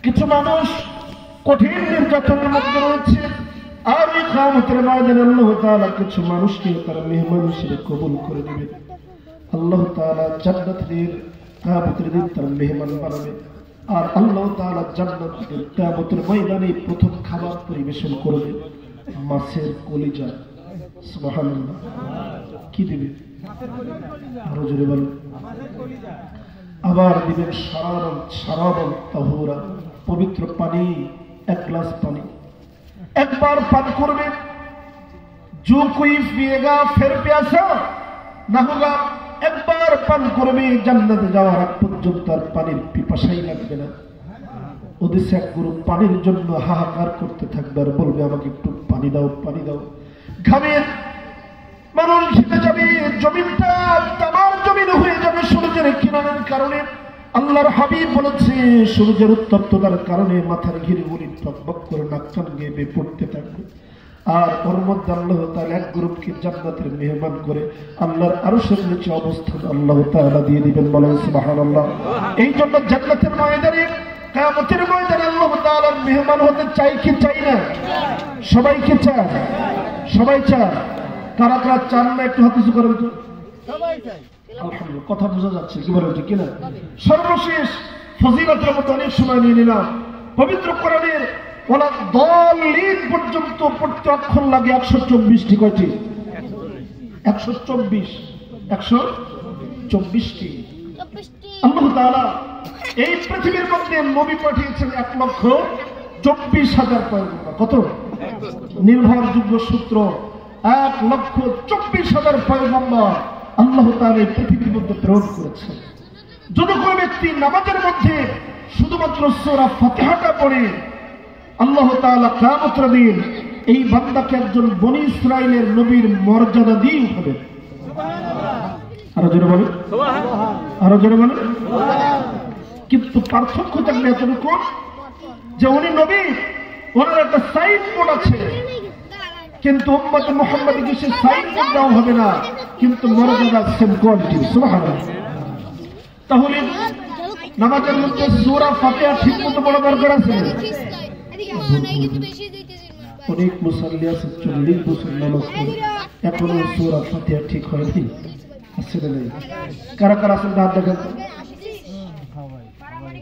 কিছু মানুষ কঠিন নির্যাতনের মধ্যে রয়েছে, আর ওই কিয়ামতের ময়দানে আল্লাহ তাআলা কিছু মানুষকে তার মেহমান হিসেবে কবুল করে নেবেন। আল্লাহ তাআলা জান্নাতীদের কিয়ামতের দিন তার মেহমান বানাবে, আর আল্লাহ তাআলা জান্নাতীদের কিয়ামতের ময়দানে প্রথম খাবার পরিবেশন করবে মাছের কলিজা। সুবহানাল্লাহ। কি দিবে? আরো জোরে বলেন। আবার দিবেন শারাবান তাহুরা, পবিত্র পানি, এক গ্লাস পানি। একবার পান করবে, जो कोई पिएगा फिर प्यासा ना होगा। একবার পান করবে, জান্নাতে যাওয়ার আগ পর্যন্ত আর পানির পিপাসাই লাগবে না। ওদেশে এক গ্রুপ পানির জন্য হাহাকার করতে থাকবে আর বলবে আমাকে একটু পানি দাও, পানি দাও। ঘামের মানুষ ঘেমে যাবে, জমিনটা তামার জমিন হয়ে যাবে সূর্যের কিরণের কারণে। আল্লাহর হাবিব বলেছে সূর্যের উত্তপ্ততার কারণে মাথার ঘিরেগুলি টকবক করে নাক কান গেয়ে পড়তে থাকবে। আর ওর মধ্যে আল্লাহ তাআলা এক গ্রুপকে জান্নাতের মেহমান করে আল্লাহর আরশের নিচে অবস্থান আল্লাহ তাআলা দিয়ে দিবেন। বলেন সুবহানাল্লাহ। এই জন্য জান্নাতের ময়দানে, কিয়ামতের ময়দানে আল্লাহ তাআলার মেহমান হতে চাই কি চাই না? সবাই কি চায়? সবাই চায়। কারা কারা চান না একটু হাত উঁচু করেন তো। সবাই চায়। আলহামদুলিল্লাহ, কথা বোঝা যাচ্ছে কি বলেন, ঠিক কিনা? সর্বশেষ ফজিলতের মতো অনেক সময় নিয়ে নিলাম। পবিত্র কোরআনের ওয়ালা দাল্লিন পর্যন্ত পড়তে অক্ষর লাগে 124টি। কয়টি? 124টি। আল্লাহ তাআলা এই পৃথিবীর মধ্যে নবী পাঠিয়েছেন 1,24,000 পয়গম্বর। কত? নির্ভরযোগ্য সূত্র 1,24,000 পয়গম্বর আল্লাহ তাআলা এই পৃথিবীর মধ্যে প্রেরণ করেছেন। যদি কোনো ব্যক্তি নামাজের মধ্যে শুধুমাত্র সূরা ফাতিহাটা পড়ে, আল্লাহ তাআলা কিয়ামতের দিন এই বান্দাকে একজন বনী ইসরাইলের নবীর মর্যাদা দিয়ে উঠাবেন। আরো জোরে বলেন, আরো জোরে বলেন। কিন্তু পার্থক্য থাকবে এতটুকু যে উনি নবী, ওনার একটা সাইনবোর্ড আছে, কিন্তু উম্মত মুহাম্মাদীকে সে সাইনবোর্ড দেওয়া হবে না, কিন্তু মর্যাদা সেম কোয়ালিটি। সুবহানাল্লাহ। তাহলে নামাজের মধ্যে সূরা ফাতিহা ঠিকমতো পড়া দরকার আছে। অনেক মুসল্লি আছে 40 বছর নামাজ পড়ে এখনো সূরা ফাতিহা ঠিক হয়নি। আছে না নাই? কারা কারা আছেন হাত দেখান।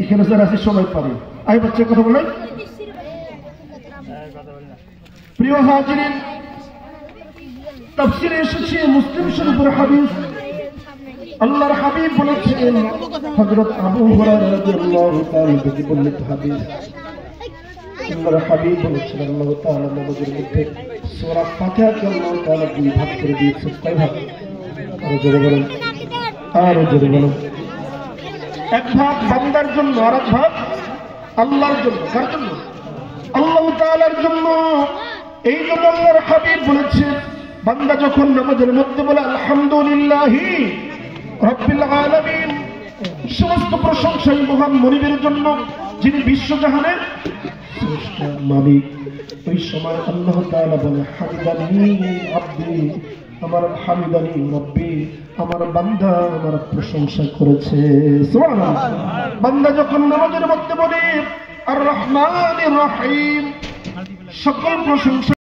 এখানে যারা আছে সবাই পারে। আই বাচ্চা কথা বলেন। প্রিয় হাজিরিন, তাফসীরে এসেছে মুসলিম শরীফের হাদিস। আল্লাহর হাবিব বলেছেন, হযরত আবু হুরায়রা রাদিয়াল্লাহু তাআলা থেকে বর্ণিত হাদিস। আল্লাহর হাবিব বলেছেন আল্লাহ তাআলা নামাজের মধ্যে সূরা ফাতিহাকে আল্লাহ তাআলা দুই ভাগ করে দিয়েছেন। কয় ভাগ? আরো জোরে বলেন, আরো জোরে বলেন। এক ভাগ বান্দার জন্য, আর এক ভাগ আল্লাহর জন্য। কার জন্য? আল্লাহ তাআলার জন্য। এই জন্য আল্লাহর হাবিব বলেছেন বান্দা যখন নামাজের মধ্যে বলে আলহামদুলিল্লাহি রাব্বিল আলামিন, সমস্ত প্রশংসা মহান মনিবের জন্য যিনি বিশ্বজাহানের শ্রেষ্ঠ মালিক, ওই সময় আল্লাহ তাআলা বলে হামিদানি আব্দি, আমার হামিদানি রব্বি, আমার বান্দা আমার প্রশংসা করেছে। সুবহানাল্লাহ। বান্দা যখন নামাজের মধ্যে বলে আর রহমানির রহিম, সকল প্রশংসা